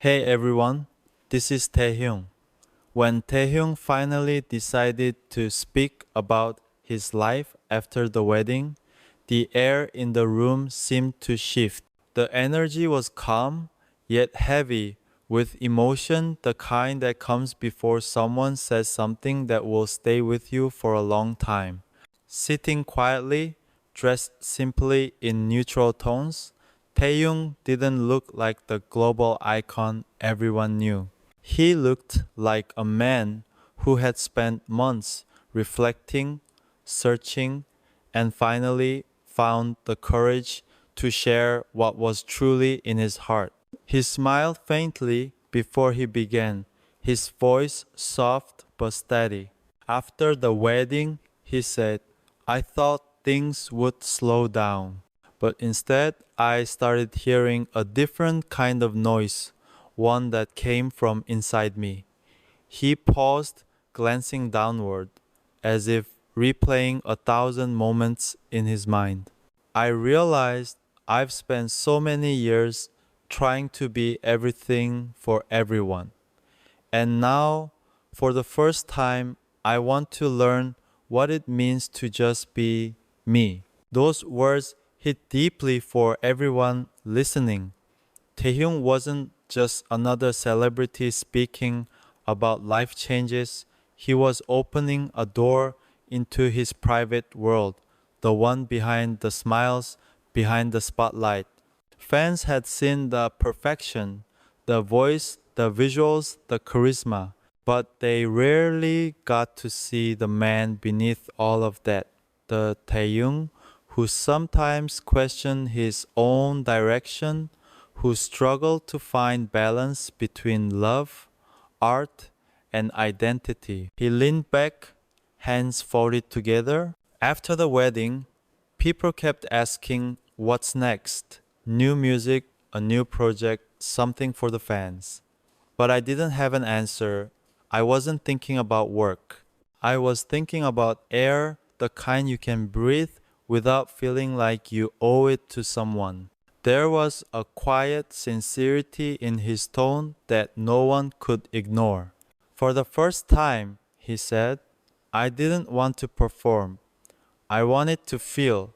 Hey everyone, this is Taehyung. When Taehyung finally decided to speak about his life after the wedding, the air in the room seemed to shift. The energy was calm, yet heavy, with emotion, the kind that comes before someone says something that will stay with you for a long time. Sitting quietly, dressed simply in neutral tones, Taeyong didn't look like the global icon everyone knew. He looked like a man who had spent months reflecting, searching, and finally found the courage to share what was truly in his heart. He smiled faintly before he began, his voice soft but steady. After the wedding, he said, I thought things would slow down, but instead I started hearing a different kind of noise, one that came from inside me. He paused, glancing downward, as if replaying 1,000 moments in his mind. I realized I've spent so many years trying to be everything for everyone. And now, for the first time, I want to learn what it means to just be me. Those words hit deeply for everyone listening. Taehyung wasn't just another celebrity speaking about life changes. He was opening a door into his private world, the one behind the smiles, behind the spotlight. Fans had seen the perfection, the voice, the visuals, the charisma, but they rarely got to see the man beneath all of that, the Taehyung who sometimes questioned his own direction, who struggled to find balance between love, art, and identity. He leaned back, hands folded together. After the wedding, people kept asking, what's next? New music, a new project, something for the fans. But I didn't have an answer. I wasn't thinking about work. I was thinking about air, the kind you can breathe without feeling like you owe it to someone. There was a quiet sincerity in his tone that no one could ignore. For the first time, he said, I didn't want to perform. I wanted to feel.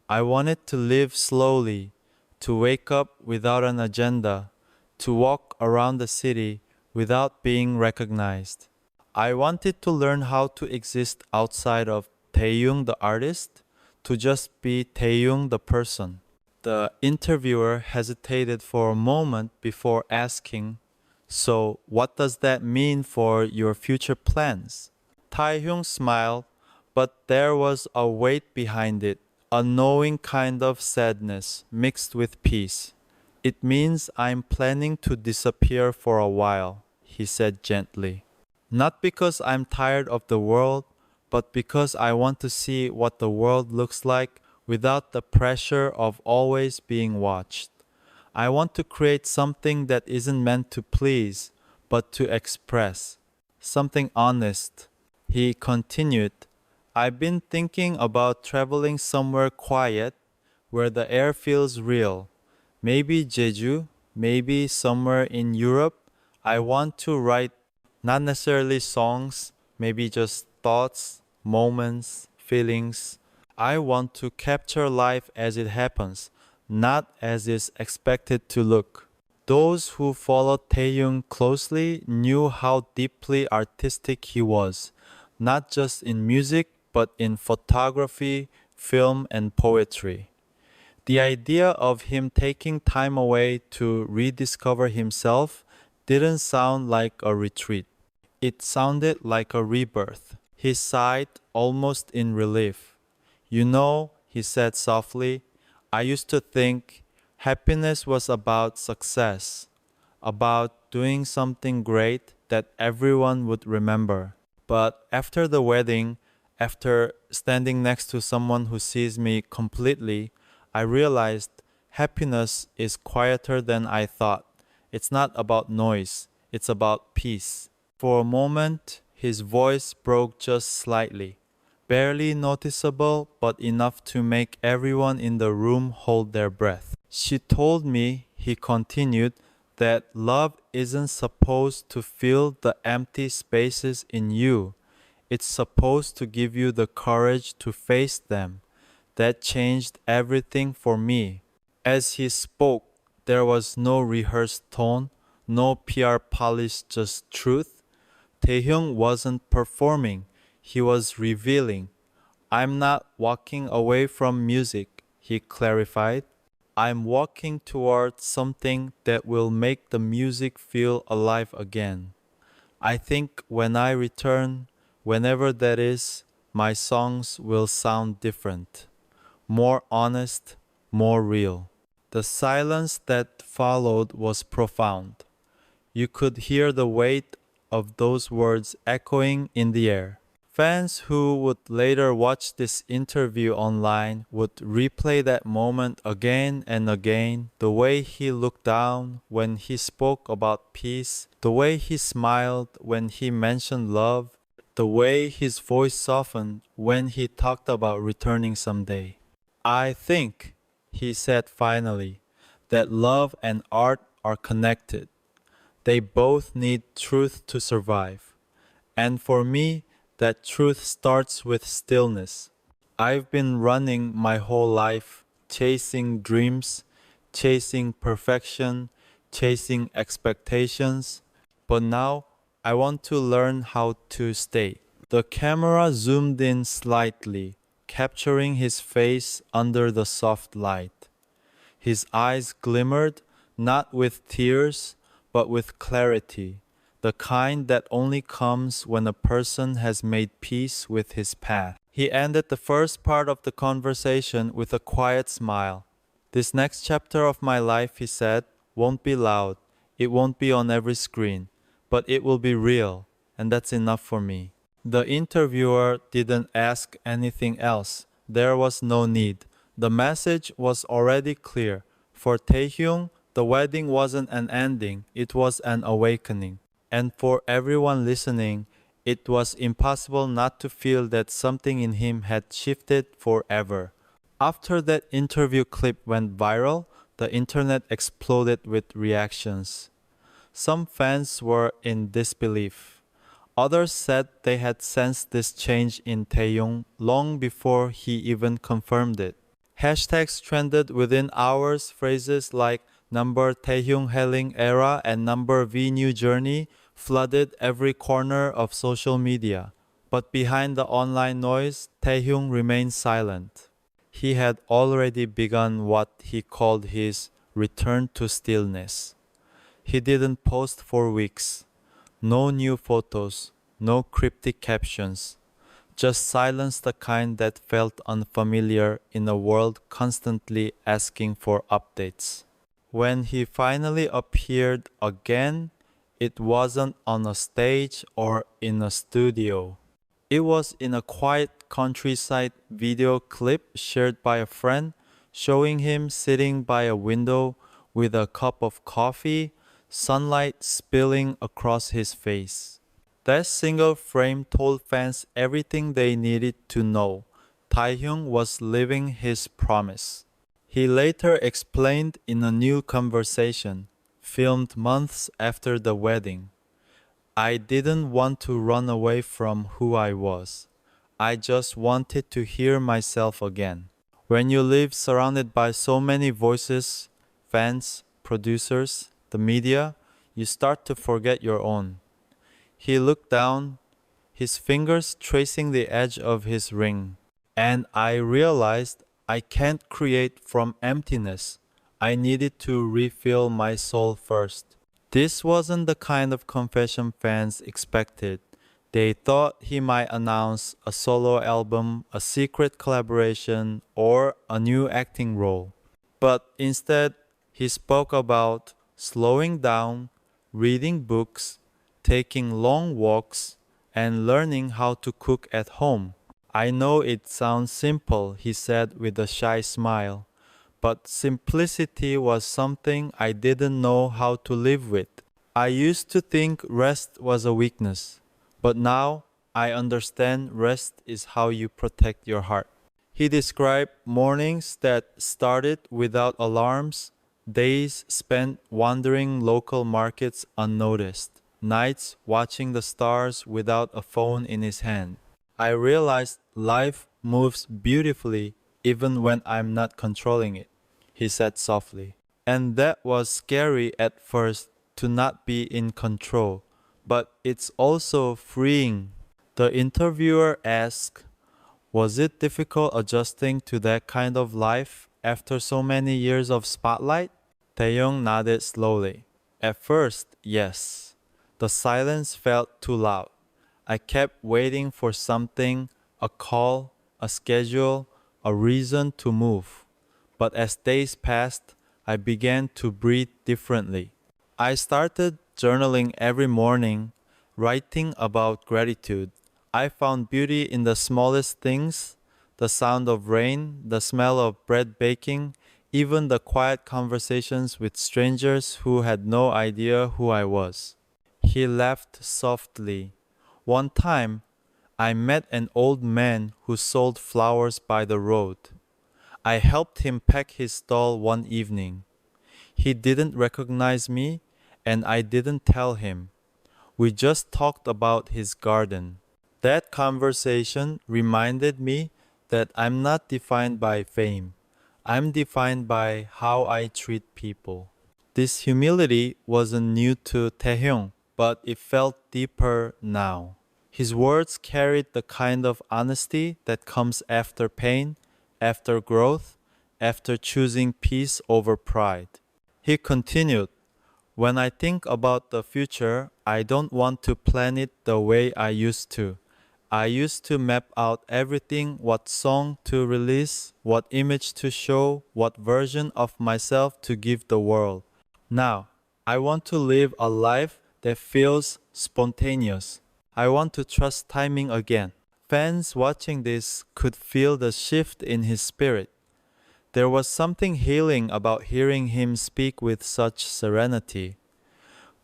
I wanted to live slowly, to wake up without an agenda, to walk around the city without being recognized. I wanted to learn how to exist outside of Taehyung the artist, to just be Taehyung the person. The interviewer hesitated for a moment before asking, so what does that mean for your future plans? Taehyung smiled, but there was a weight behind it, a knowing kind of sadness mixed with peace. It means I'm planning to disappear for a while, he said gently. Not because I'm tired of the world, but because I want to see what the world looks like without the pressure of always being watched. I want to create something that isn't meant to please, but to express. Something honest. He continued, I've been thinking about traveling somewhere quiet where the air feels real. Maybe Jeju, maybe somewhere in Europe. I want to write not necessarily songs, maybe just thoughts, moments, feelings. I want to capture life as it happens, not as it's expected to look. Those who followed Taehyung closely knew how deeply artistic he was, not just in music, but in photography, film, and poetry. The idea of him taking time away to rediscover himself didn't sound like a retreat. It sounded like a rebirth. He sighed almost in relief. You know, he said softly, I used to think happiness was about success, about doing something great that everyone would remember. But after the wedding, after standing next to someone who sees me completely, I realized happiness is quieter than I thought. It's not about noise, it's about peace. For a moment, his voice broke just slightly, barely noticeable but enough to make everyone in the room hold their breath. She told me, he continued, that love isn't supposed to fill the empty spaces in you. It's supposed to give you the courage to face them. That changed everything for me. As he spoke, there was no rehearsed tone, no PR polish, just truth. Taehyung wasn't performing, he was revealing. I'm not walking away from music, he clarified. I'm walking towards something that will make the music feel alive again. I think when I return, whenever that is, my songs will sound different, more honest, more real. The silence that followed was profound. You could hear the weight of those words echoing in the air. Fans who would later watch this interview online would replay that moment again and again. The way he looked down when he spoke about peace, the way he smiled when he mentioned love, the way his voice softened when he talked about returning someday. I think, he said finally, that love and art are connected. They both need truth to survive. And for me, that truth starts with stillness. I've been running my whole life, chasing dreams, chasing perfection, chasing expectations. But now I want to learn how to stay. The camera zoomed in slightly, capturing his face under the soft light. His eyes glimmered, not with tears, but with clarity, the kind that only comes when a person has made peace with his path. He ended the first part of the conversation with a quiet smile. This next chapter of my life, he said, won't be loud. It won't be on every screen, but it will be real, and that's enough for me. The interviewer didn't ask anything else. There was no need. The message was already clear. For Taehyung, the wedding wasn't an ending, it was an awakening. And for everyone listening, it was impossible not to feel that something in him had shifted forever. After that interview clip went viral, the internet exploded with reactions. Some fans were in disbelief. Others said they had sensed this change in Taehyung long before he even confirmed it. Hashtags trended within hours. Phrases like number Taehyung Healing Era and number V New Journey flooded every corner of social media. But behind the online noise, Taehyung remained silent. He had already begun what he called his return to stillness. He didn't post for weeks. No new photos, no cryptic captions. Just silence, the kind that felt unfamiliar in a world constantly asking for updates. When he finally appeared again, it wasn't on a stage or in a studio. It was in a quiet countryside video clip shared by a friend, showing him sitting by a window with a cup of coffee, sunlight spilling across his face. That single frame told fans everything they needed to know. Taehyung was living his promise. He later explained in a new conversation, filmed months after the wedding. I didn't want to run away from who I was. I just wanted to hear myself again. When you live surrounded by so many voices, fans, producers, the media, you start to forget your own. He looked down, his fingers tracing the edge of his ring. And I realized I can't create from emptiness. I needed to refill my soul first. This wasn't the kind of confession fans expected. They thought he might announce a solo album, a secret collaboration, or a new acting role. But instead, he spoke about slowing down, reading books, taking long walks, and learning how to cook at home. I know it sounds simple, he said with a shy smile, but simplicity was something I didn't know how to live with. I used to think rest was a weakness, but now I understand rest is how you protect your heart. He described mornings that started without alarms, Days spent wandering local markets unnoticed, nights watching the stars without a phone in his hand. I realized life moves beautifully even when I'm not controlling it, he said softly. And that was scary at first to not be in control, but it's also freeing. The interviewer asked, was it difficult adjusting to that kind of life after so many years of spotlight? Taehyung nodded slowly. At first, yes. The silence felt too loud. I kept waiting for something, a call, a schedule, a reason to move. But as days passed, I began to breathe differently. I started journaling every morning, writing about gratitude. I found beauty in the smallest things, the sound of rain, the smell of bread baking, even the quiet conversations with strangers who had no idea who I was. He laughed softly. One time, I met an old man who sold flowers by the road. I helped him pack his stall one evening. He didn't recognize me, and I didn't tell him. We just talked about his garden. That conversation reminded me that I'm not defined by fame. I'm defined by how I treat people. This humility wasn't new to Taehyung, but it felt deeper now. His words carried the kind of honesty that comes after pain, after growth, after choosing peace over pride. He continued, when I think about the future, I don't want to plan it the way I used to. I used to map out everything, what song to release, what image to show, what version of myself to give the world. Now, I want to live a life that feels spontaneous. I want to trust timing again. Fans watching this could feel the shift in his spirit. There was something healing about hearing him speak with such serenity.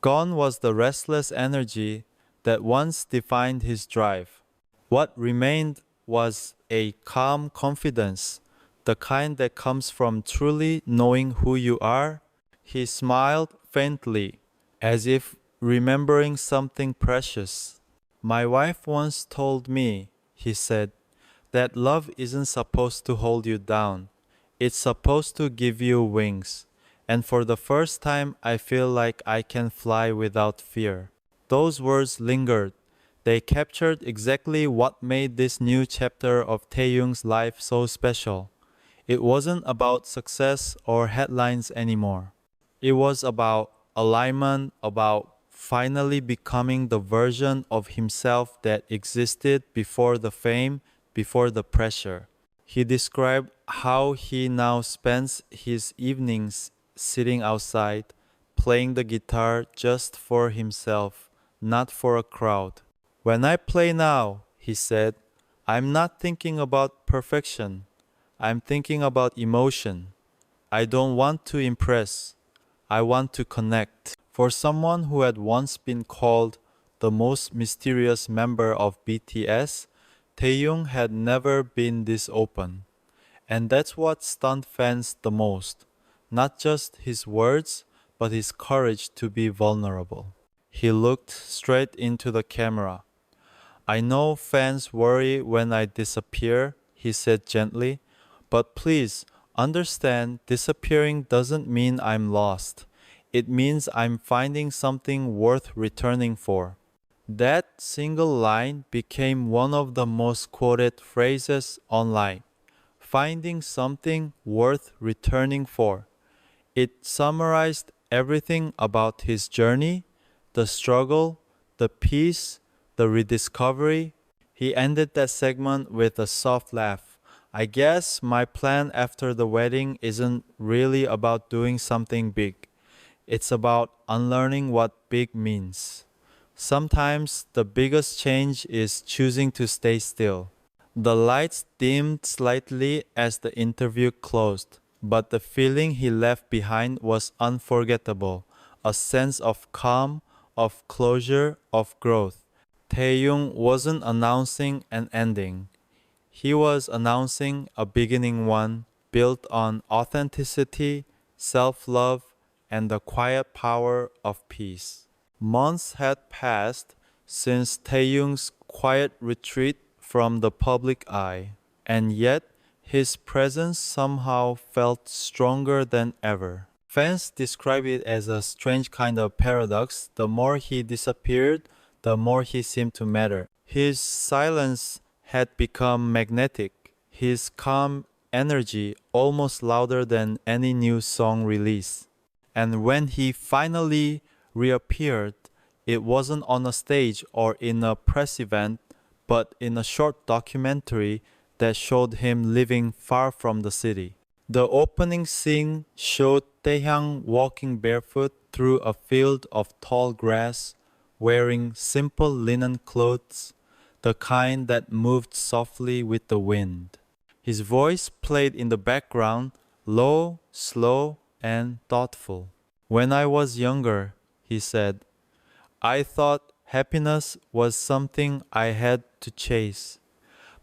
Gone was the restless energy that once defined his drive. What remained was a calm confidence, the kind that comes from truly knowing who you are. He smiled faintly, as if remembering something precious. My wife once told me, he said, that love isn't supposed to hold you down. It's supposed to give you wings. And for the first time, I feel like I can fly without fear. Those words lingered. They captured exactly what made this new chapter of Taehyung's life so special. It wasn't about success or headlines anymore. It was about alignment, about finally becoming the version of himself that existed before the fame, before the pressure. He described how he now spends his evenings sitting outside, playing the guitar just for himself, not for a crowd. When I play now, he said, I'm not thinking about perfection. I'm thinking about emotion. I don't want to impress. I want to connect. For someone who had once been called the most mysterious member of BTS, Taehyung had never been this open. And that's what stunned fans the most. Not just his words, but his courage to be vulnerable. He looked straight into the camera. I know fans worry when I disappear, he said gently, but please understand disappearing doesn't mean I'm lost. It means I'm finding something worth returning for. That single line became one of the most quoted phrases online. Finding something worth returning for. It summarized everything about his journey, the struggle, the peace, the rediscovery. He ended that segment with a soft laugh. I guess my plan after the wedding isn't really about doing something big. It's about unlearning what big means. Sometimes the biggest change is choosing to stay still. The lights dimmed slightly as the interview closed, but the feeling he left behind was unforgettable, a sense of calm, of closure, of growth. Taehyung wasn't announcing an ending. He was announcing a beginning one built on authenticity, self-love, and the quiet power of peace. Months had passed since Taehyung's quiet retreat from the public eye, and yet his presence somehow felt stronger than ever. Fans describe it as a strange kind of paradox. The more he disappeared, the more he seemed to matter. His silence had become magnetic, his calm energy almost louder than any new song release. And when he finally reappeared, it wasn't on a stage or in a press event, but in a short documentary that showed him living far from the city. The opening scene showed Taehyung walking barefoot through a field of tall grass, wearing simple linen clothes, the kind that moved softly with the wind. His voice played in the background, low, slow, and thoughtful. When I was younger, he said, I thought happiness was something I had to chase.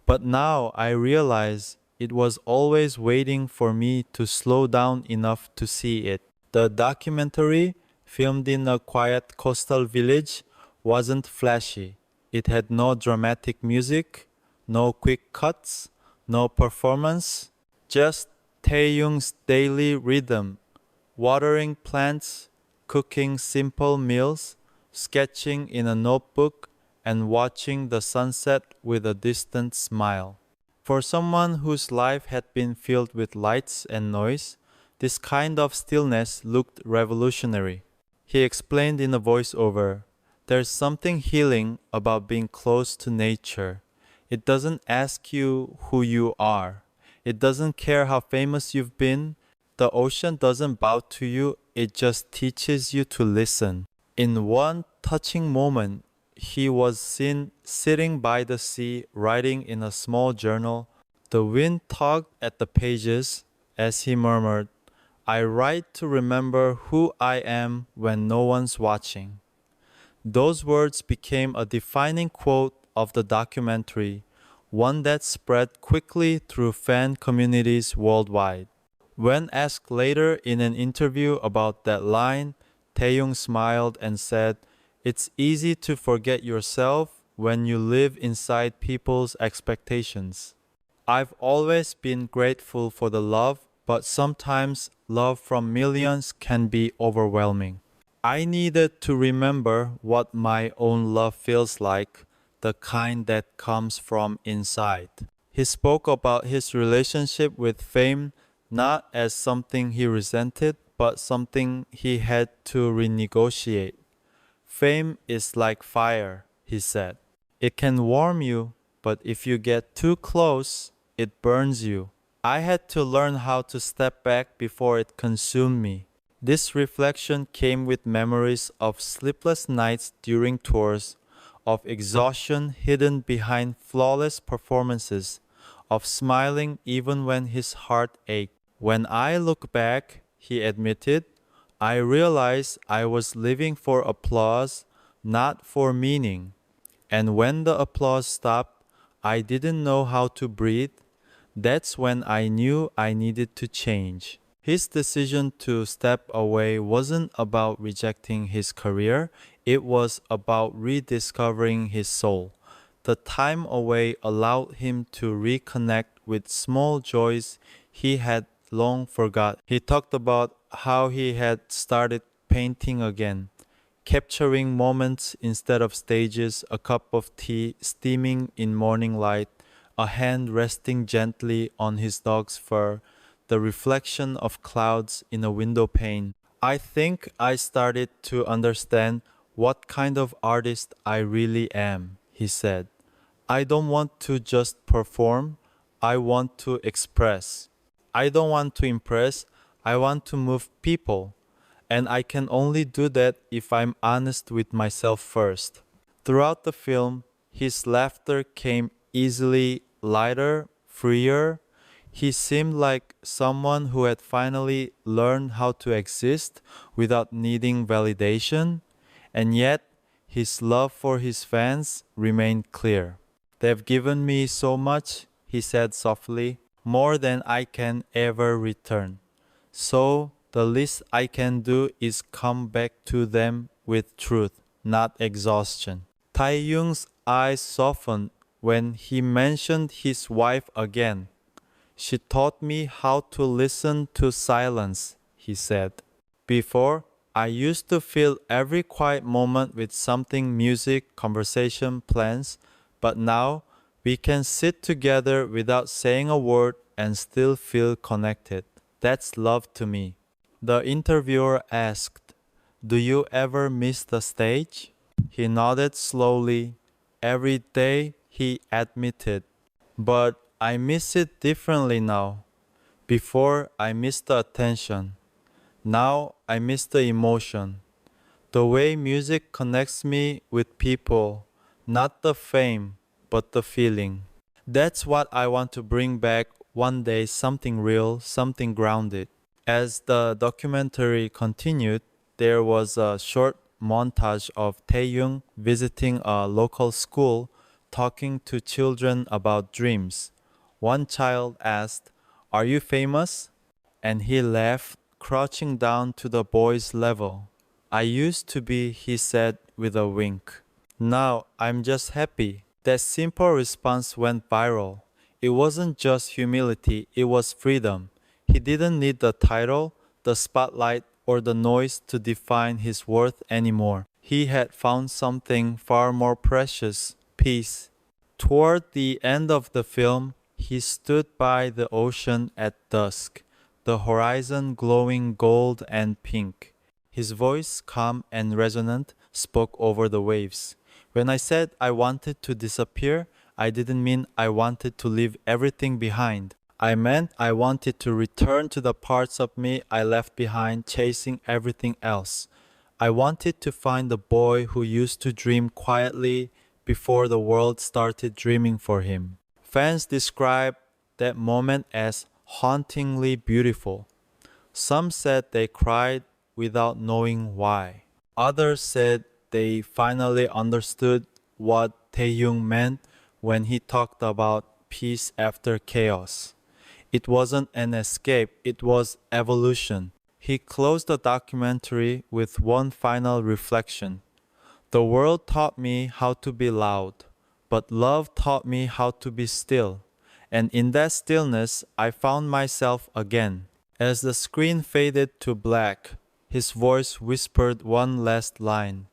But now I realize it was always waiting for me to slow down enough to see it. The documentary, filmed in a quiet coastal village, wasn't flashy. It had no dramatic music, no quick cuts, no performance, just Taehyung's daily rhythm, watering plants, cooking simple meals, sketching in a notebook, and watching the sunset with a distant smile. For someone whose life had been filled with lights and noise, this kind of stillness looked revolutionary. He explained in a voiceover, there's something healing about being close to nature. It doesn't ask you who you are. It doesn't care how famous you've been. The ocean doesn't bow to you, it just teaches you to listen. In one touching moment, he was seen sitting by the sea, writing in a small journal. The wind tugged at the pages as he murmured, I write to remember who I am when no one's watching. Those words became a defining quote of the documentary, one that spread quickly through fan communities worldwide. When asked later in an interview about that line, Taehyung smiled and said, it's easy to forget yourself when you live inside people's expectations. I've always been grateful for the love, but sometimes love from millions can be overwhelming. I needed to remember what my own love feels like, the kind that comes from inside. He spoke about his relationship with fame not as something he resented, but something he had to renegotiate. Fame is like fire, he said. It can warm you, but if you get too close, it burns you. I had to learn how to step back before it consumed me. This reflection came with memories of sleepless nights during tours, of exhaustion hidden behind flawless performances, of smiling even when his heart ached. When I look back, he admitted, I realized I was living for applause, not for meaning. And when the applause stopped, I didn't know how to breathe. That's when I knew I needed to change. His decision to step away wasn't about rejecting his career, it was about rediscovering his soul. The time away allowed him to reconnect with small joys he had long forgot. He talked about how he had started painting again, capturing moments instead of stages, a cup of tea steaming in morning light, a hand resting gently on his dog's fur, the reflection of clouds in a window pane. I think I started to understand what kind of artist I really am, he said. I don't want to just perform, I want to express. I don't want to impress, I want to move people. And I can only do that if I'm honest with myself first. Throughout the film, his laughter came easily, lighter, freer. He seemed like someone who had finally learned how to exist without needing validation, and yet his love for his fans remained clear. They've given me so much, he said softly, more than I can ever return. So The least I can do is come back to them with truth, not exhaustion. Taehyung's eyes softened when he mentioned his wife again. She taught me how to listen to silence, he said. Before, I used to fill every quiet moment with something music, conversation, plans, but now we can sit together without saying a word and still feel connected. That's love to me. The interviewer asked, "Do you ever miss the stage?" He nodded slowly. Every day, he admitted. But I miss it differently now. Before, I missed the attention. Now, I miss the emotion. The way music connects me with people, not the fame, but the feeling. That's what I want to bring back one day, something real, something grounded. As the documentary continued, there was a short montage of Taehyung visiting a local school, talking to children about dreams. One child asked, "Are you famous?" And he laughed, crouching down to the boy's level. "I used to be," he said with a wink. "Now I'm just happy." That simple response went viral. It wasn't just humility, it was freedom. He didn't need the title, the spotlight, or the noise to define his worth anymore. He had found something far more precious: peace. Toward the end of the film, he stood by the ocean at dusk, the horizon glowing gold and pink. His voice, calm and resonant, spoke over the waves. "When I said I wanted to disappear, I didn't mean I wanted to leave everything behind. I meant I wanted to return to the parts of me I left behind chasing everything else. I wanted to find the boy who used to dream quietly before the world started dreaming for him." Fans describe that moment as hauntingly beautiful. Some said they cried without knowing why. Others said they finally understood what Taehyung meant when he talked about peace after chaos. It wasn't an escape, it was evolution. He closed the documentary with one final reflection. "The world taught me how to be loud, but love taught me how to be still. And in that stillness, I found myself again." As the screen faded to black, his voice whispered one last line.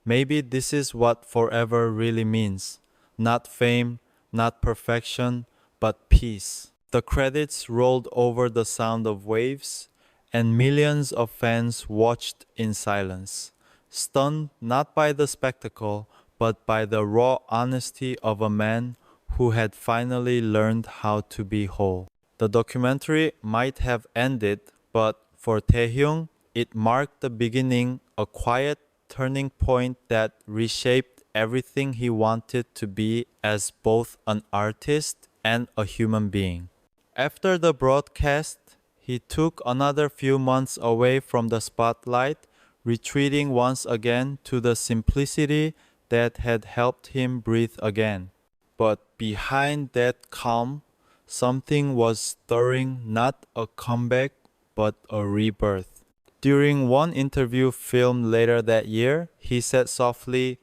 "Maybe this is what forever really means. Not fame, not perfection, but peace." The credits rolled over the sound of waves, and millions of fans watched in silence, stunned not by the spectacle, but by the raw honesty of a man who had finally learned how to be whole. The documentary might have ended, but for Taehyung, it marked the beginning, a quiet turning point that reshaped everything he wanted to be as both an artist and a human being. After the broadcast, he took another few months away from the spotlight, retreating once again to the simplicity that had helped him breathe again. But behind that calm, something was stirring, not a comeback, but a rebirth. During one interview filmed later that year, he said softly,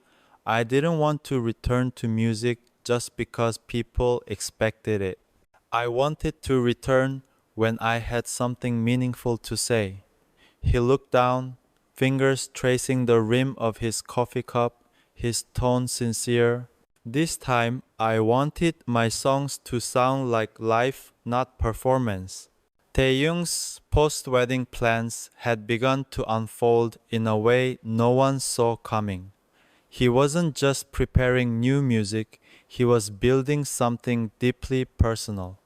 "I didn't want to return to music just because people expected it. I wanted to return when I had something meaningful to say." He looked down, fingers tracing the rim of his coffee cup, his tone sincere. "This time, I wanted my songs to sound like life, not performance." Taehyung's post-wedding plans had begun to unfold in a way no one saw coming. He wasn't just preparing new music, he was building something deeply personal,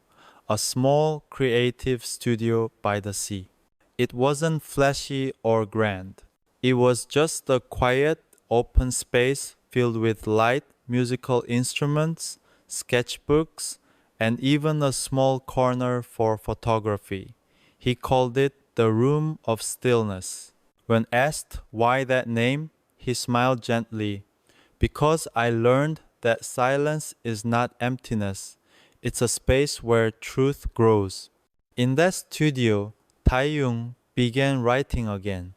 a small creative studio by the sea. It wasn't flashy or grand. It was just a quiet, open space filled with light, musical instruments, sketchbooks, and even a small corner for photography. He called it the Room of Stillness. When asked why that name, he smiled gently. "Because I learned that silence is not emptiness. It's a space where truth grows." In that studio, Taehyung began writing again.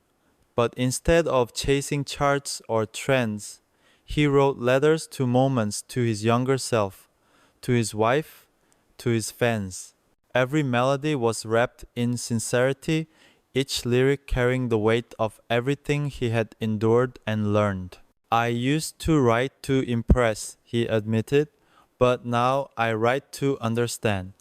But instead of chasing charts or trends, he wrote letters to moments to his younger self, to his wife, to his fans. Every melody was wrapped in sincerity, each lyric carrying the weight of everything he had endured and learned. I used to write to impress, he admitted, but now I write to understand.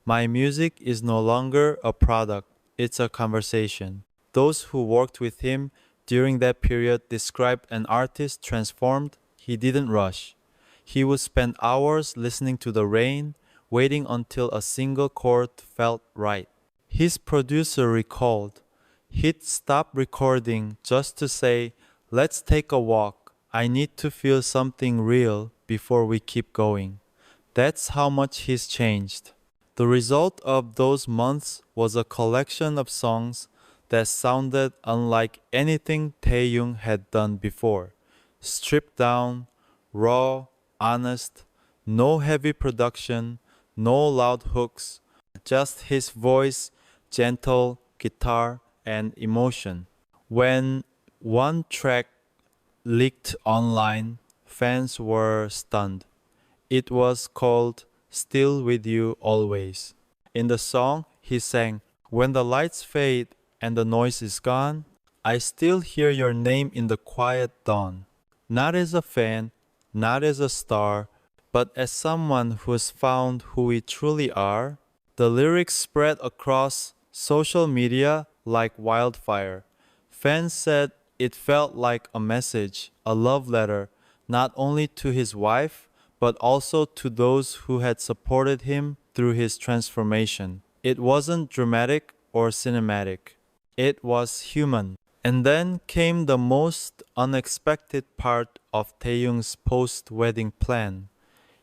My music is no longer a product, it's a conversation. Those who worked with him during that period described an artist transformed. He didn't rush. He would spend hours listening to the rain, waiting until a single chord felt right. His producer recalled, he'd stop recording just to say, let's take a walk. I need to feel something real before we keep going. That's how much he's changed. The result of those months was a collection of songs that sounded unlike anything Taehyung had done before. Stripped down, raw, honest, no heavy production, no loud hooks, just his voice, gentle guitar, and emotion. When one track leaked online, fans were stunned. It was called Still With You Always. In the song, he sang, when the lights fade and the noise is gone, I still hear your name in the quiet dawn. Not as a fan, not as a star, but as someone who's found who we truly are. The lyrics spread across social media like wildfire. Fans said it felt like a message, a love letter, not only to his wife, but also to those who had supported him through his transformation. It wasn't dramatic or cinematic. It was human. And then came the most unexpected part of Taehyung's post-wedding plan.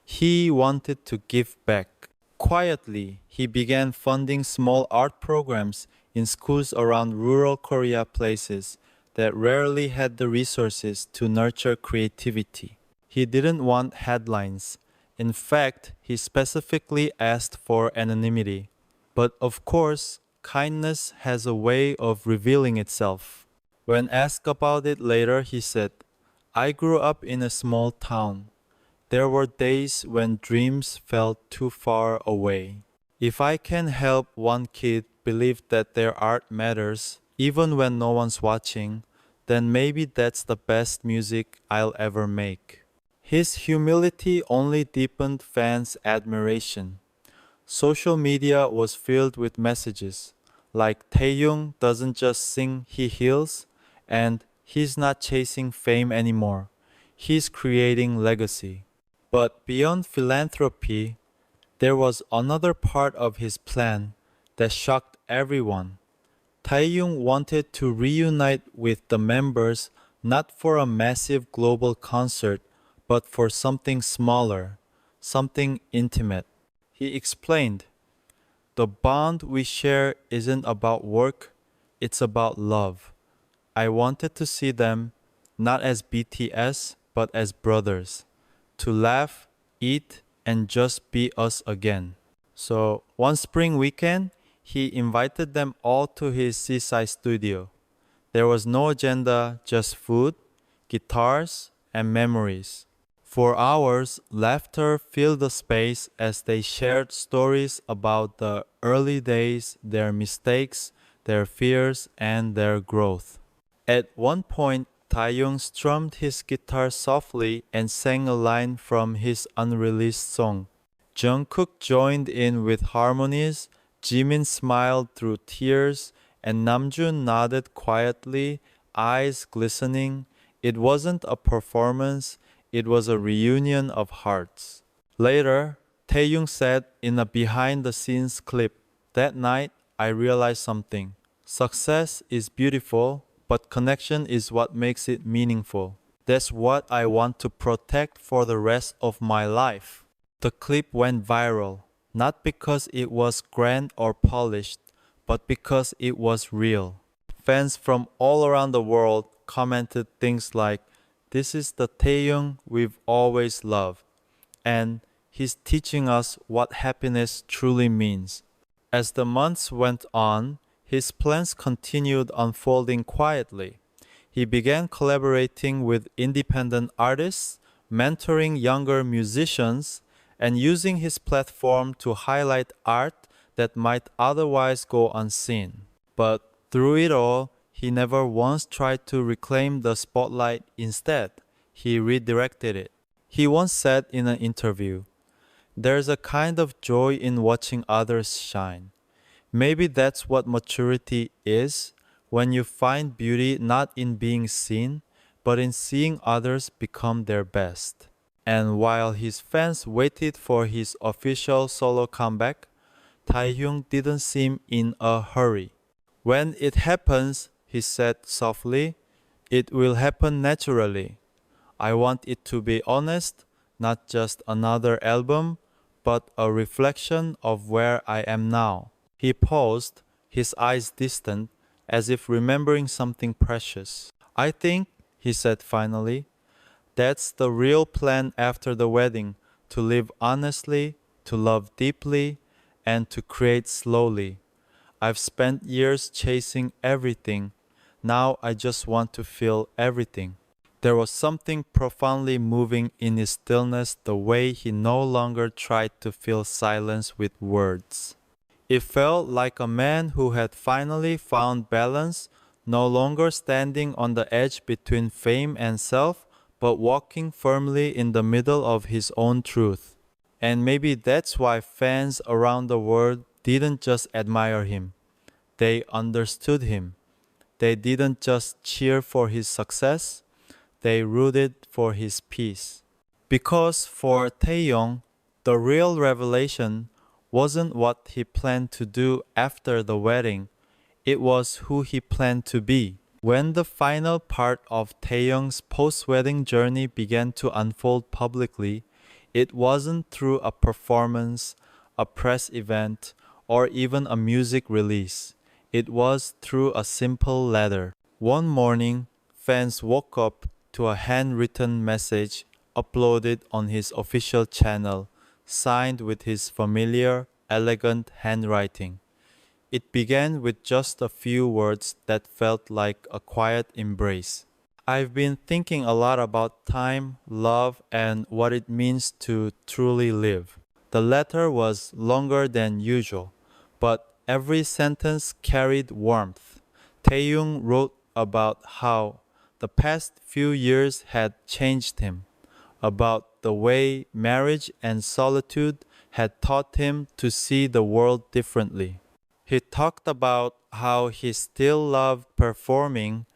He wanted to give back. Quietly, he began funding small art programs in schools around rural Korea places that rarely had the resources to nurture creativity. He didn't want headlines. In fact, he specifically asked for anonymity. But of course, kindness has a way of revealing itself. When asked about it later, he said, I grew up in a small town. There were days when dreams felt too far away. If I can help one kid believe that their art matters, even when no one's watching, then maybe that's the best music I'll ever make. His humility only deepened fans' admiration. Social media was filled with messages like Taehyung doesn't just sing, he heals, and he's not chasing fame anymore. He's creating legacy. But beyond philanthropy, there was another part of his plan that shocked everyone. Taehyung wanted to reunite with the members not for a massive global concert, but for something smaller, something intimate. He explained, the bond we share isn't about work, it's about love. I wanted to see them not as BTS, but as brothers, to laugh, eat, and just be us again. So one spring weekend, he invited them all to his seaside studio. There was no agenda, just food, guitars, and memories. For hours, laughter filled the space as they shared stories about the early days, their mistakes, their fears, and their growth. At one point, Taehyung strummed his guitar softly and sang a line from his unreleased song. Jungkook joined in with harmonies, Jimin smiled through tears, and Namjoon nodded quietly, eyes glistening. It wasn't a performance, it was a reunion of hearts. Later, Taehyung said in a behind-the-scenes clip, that night I realized something. Success is beautiful, but connection is what makes it meaningful. That's what I want to protect for the rest of my life. The clip went viral, not because it was grand or polished, but because it was real. Fans from all around the world commented things like, this is the Taehyung we've always loved, and he's teaching us what happiness truly means. As the months went on, His plans continued unfolding quietly. He began collaborating with independent artists, mentoring younger musicians, and using his platform to highlight art that might otherwise go unseen. But through it all, he never once tried to reclaim the spotlight. Instead, he redirected it. He once said in an interview, "There's a kind of joy in watching others shine." Maybe that's what maturity is, when you find beauty not in being seen, but in seeing others become their best. And while his fans waited for his official solo comeback, Taehyung didn't seem in a hurry. "When it happens," he said softly, "it will happen naturally. I want it to be honest, not just another album, but a reflection of where I am now." He paused, his eyes distant, as if remembering something precious. "I think," he said finally, "that's the real plan after the wedding, to live honestly, to love deeply, and to create slowly. I've spent years chasing everything. Now I just want to feel everything." There was something profoundly moving in his stillness, the way he no longer tried to fill silence with words. It felt like a man who had finally found balance, no longer standing on the edge between fame and self, but walking firmly in the middle of his own truth. And maybe that's why fans around the world didn't just admire him. They understood him. They didn't just cheer for his success, they rooted for his peace. Because for Taehyung, the real revelation wasn't what he planned to do after the wedding, it was who he planned to be. When the final part of Taehyung's post-wedding journey began to unfold publicly, it wasn't through a performance, a press event, or even a music release. It was through a simple letter. One morning, fans woke up to a handwritten message uploaded on his official channel, signed with his familiar, elegant handwriting. It began with just a few words that felt like a quiet embrace. "I've been thinking a lot about time, love, and what it means to truly live." The letter was longer than usual, but every sentence carried warmth. Taehyung wrote about how the past few years had changed him, about the way marriage and solitude had taught him to see the world differently. He talked about how he still loved performing,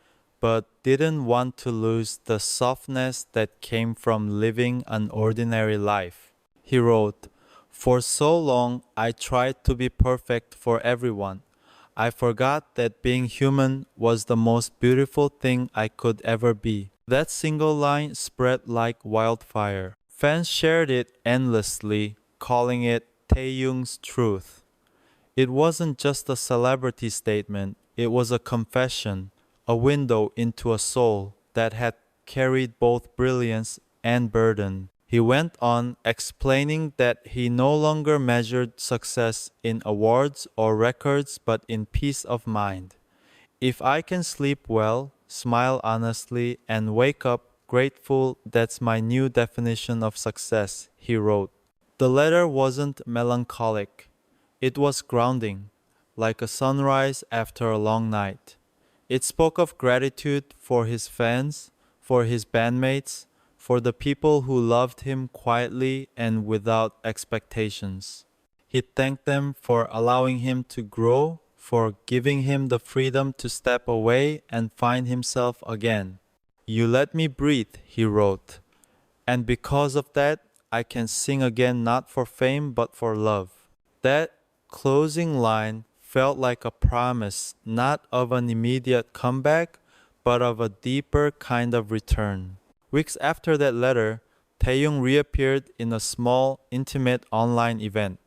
but didn't want to lose the softness that came from living an ordinary life. He wrote, "For so long, I tried to be perfect for everyone. I forgot that being human was the most beautiful thing I could ever be." That single line spread like wildfire. Fans shared it endlessly, calling it Taehyung's truth. It wasn't just a celebrity statement, it was a confession, a window into a soul that had carried both brilliance and burden. He went on explaining that he no longer measured success in awards or records but in peace of mind. "If I can sleep well, smile honestly, and wake up grateful, that's my new definition of success," he wrote. The letter wasn't melancholic. It was grounding, like a sunrise after a long night. It spoke of gratitude for his fans, for his bandmates, for the people who loved him quietly and without expectations. He thanked them for allowing him to grow, for giving him the freedom to step away and find himself again. "You let me breathe," he wrote, "and because of that, I can sing again, not for fame but for love." That closing line felt like a promise, not of an immediate comeback, but of a deeper kind of return. Weeks after that letter, Taehyung reappeared in a small, intimate online event.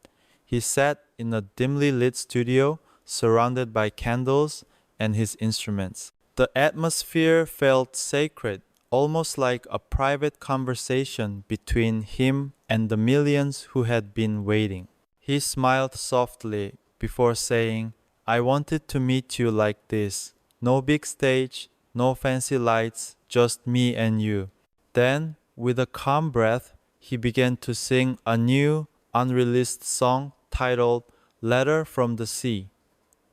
He sat in a dimly lit studio, surrounded by candles and his instruments. The atmosphere felt sacred, almost like a private conversation between him and the millions who had been waiting. He smiled softly before saying, I wanted to meet you like this. No big stage, no fancy lights, just me and you. Then, with a calm breath, he began to sing a new, unreleased song titled Letter from the Sea.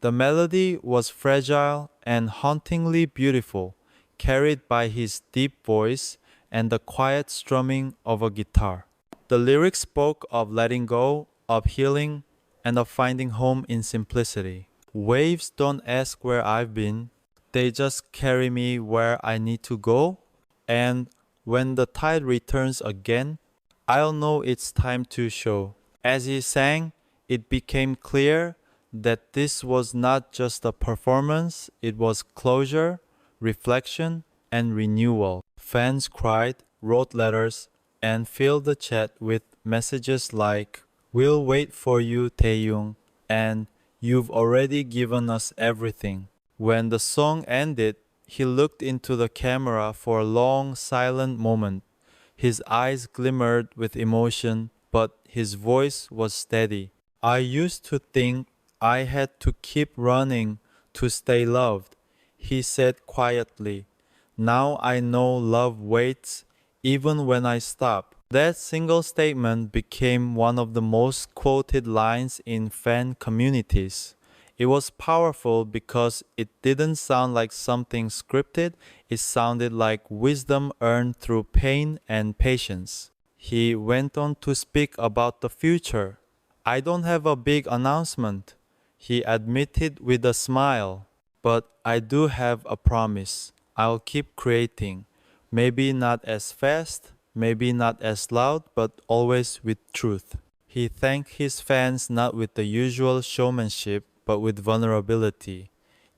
The melody was fragile and hauntingly beautiful, carried by his deep voice and the quiet strumming of a guitar. The lyrics spoke of letting go, of healing, and of finding home in simplicity. Waves don't ask where I've been, they just carry me where I need to go. And when the tide returns again, I'll know it's time to show. As he sang, it became clear that this was not just a performance, it was closure, reflection, and renewal. Fans cried, wrote letters, and filled the chat with messages like, "We'll wait for you, Taehyung," and "You've already given us everything." When the song ended, he looked into the camera for a long, silent moment. His eyes glimmered with emotion, but his voice was steady. "I used to think I had to keep running to stay loved," he said quietly. "Now I know love waits even when I stop." That single statement became one of the most quoted lines in fan communities. It was powerful because it didn't sound like something scripted, it sounded like wisdom earned through pain and patience. He went on to speak about the future. "I don't have a big announcement," he admitted with a smile, "but I do have a promise. I'll keep creating. Maybe not as fast, maybe not as loud, but always with truth." He thanked his fans not with the usual showmanship, but with vulnerability.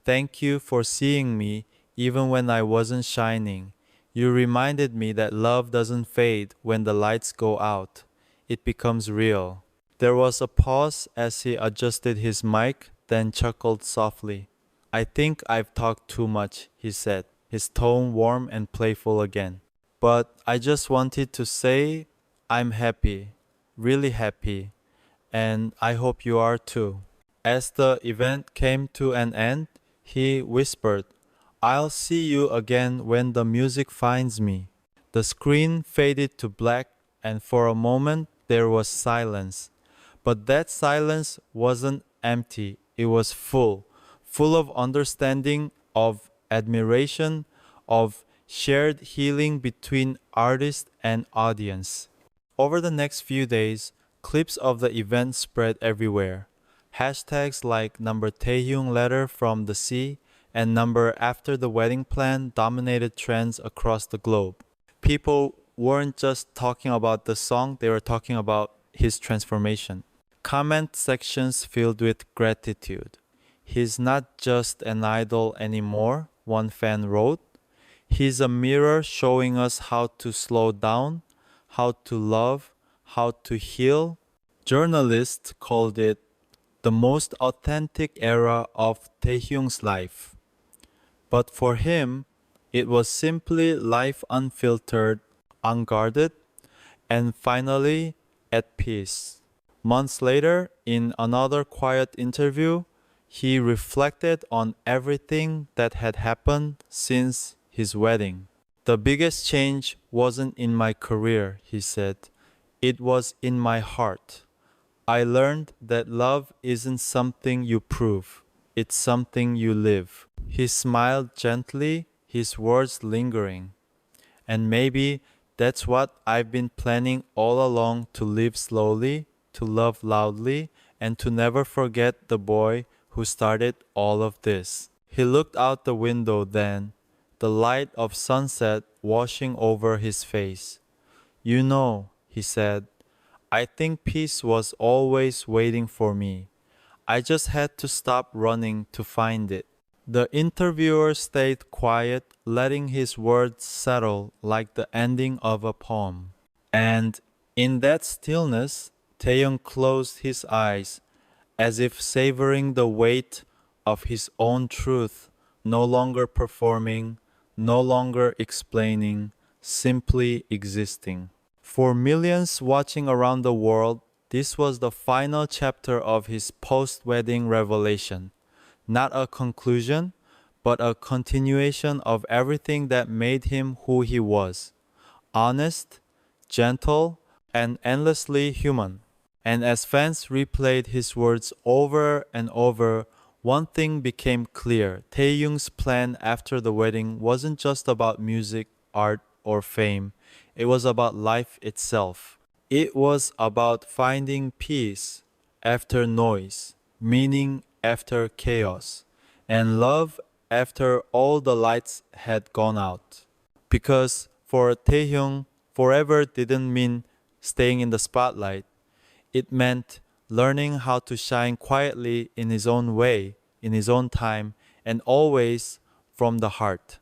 "Thank you for seeing me even when I wasn't shining. You reminded me that love doesn't fade when the lights go out. It becomes real." There was a pause as he adjusted his mic, then chuckled softly. "I think I've talked too much," he said, his tone warm and playful again. "But I just wanted to say I'm happy, really happy, and I hope you are too." As the event came to an end, he whispered, "I'll see you again when the music finds me." The screen faded to black, and for a moment there was silence. But that silence wasn't empty, it was full, full of understanding, of admiration, of shared healing between artist and audience. Over the next few days, clips of the event spread everywhere. Hashtags like number Taehyung letter from the sea and number after the wedding plan dominated trends across the globe. People weren't just talking about the song, they were talking about his transformation. Comment sections filled with gratitude. "He's not just an idol anymore," one fan wrote. "He's a mirror showing us how to slow down, how to love, how to heal." Journalists called it the most authentic era of Taehyung's life. But for him, it was simply life unfiltered, unguarded, and finally at peace. Months later, in another quiet interview, he reflected on everything that had happened since his wedding. "The biggest change wasn't in my career," he said. "It was in my heart. I learned that love isn't something you prove, it's something you live." He smiled gently, his words lingering. "And maybe that's what I've been planning all along, to live slowly, to love loudly, and to never forget the boy who started all of this." He looked out the window then, the light of sunset washing over his face. "You know," he said, "I think peace was always waiting for me. I just had to stop running to find it." The interviewer stayed quiet, letting his words settle like the ending of a poem. And in that stillness, Taehyung closed his eyes, as if savoring the weight of his own truth, no longer performing, no longer explaining, simply existing. For millions watching around the world, this was the final chapter of his post-wedding revelation. not a conclusion, but a continuation of everything that made him who he was: honest, gentle, and endlessly human. And as fans replayed his words over and over, one thing became clear. Taehyung's plan after the wedding wasn't just about music, art, or fame. It was about life itself. It was about finding peace after noise, meaning after chaos, and love after all the lights had gone out. Because for Taehyung, forever didn't mean staying in the spotlight. It meant learning how to shine quietly in his own way, in his own time, and always from the heart.